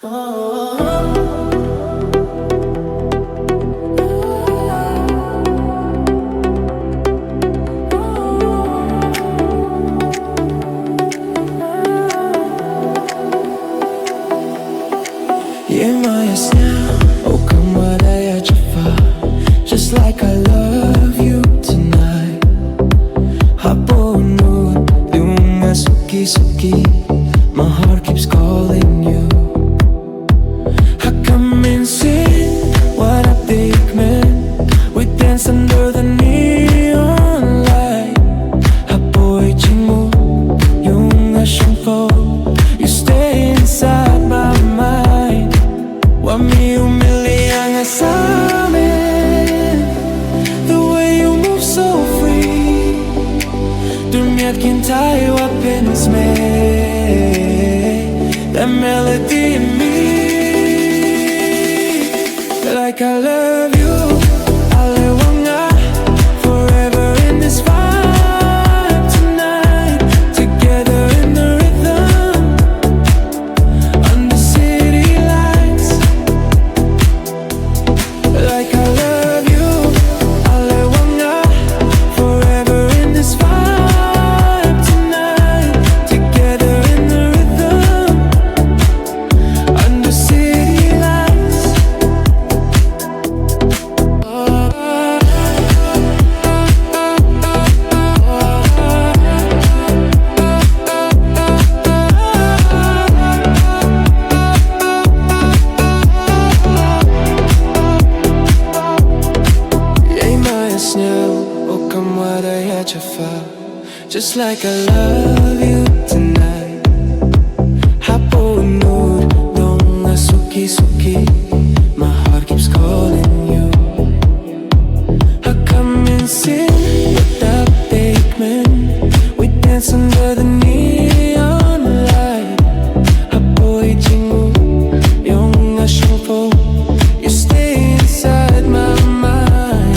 Just like I love you tonight. Hapunod yung suki-suki. My heart keeps calling you. Hakaminsin, what up jingkmen? We dance under the neon light. Hapoy jingmut yung shaphang. You stay inside my mind. Wami umili ang asamin. Jaintia that melody in me. Like I love you, Alewanga, forever in this vibe tonight. Together in the rhythm, under city lights. Like I love you, Alewanga, forever in this vibe. Just like I love you tonight. Hapunod dong suki-suki. My heart keeps calling you. Hakaminsin, what up jingkmen? We dance under the neon light. Hapoy jingmut yung shaphang. You stay inside my mind.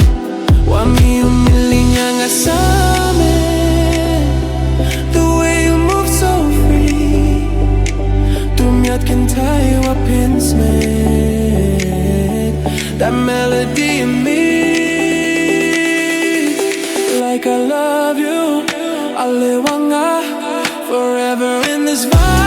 Wami umiling ang asamin. That melody in me. Like I love you, Alewanga, forever in this vibe.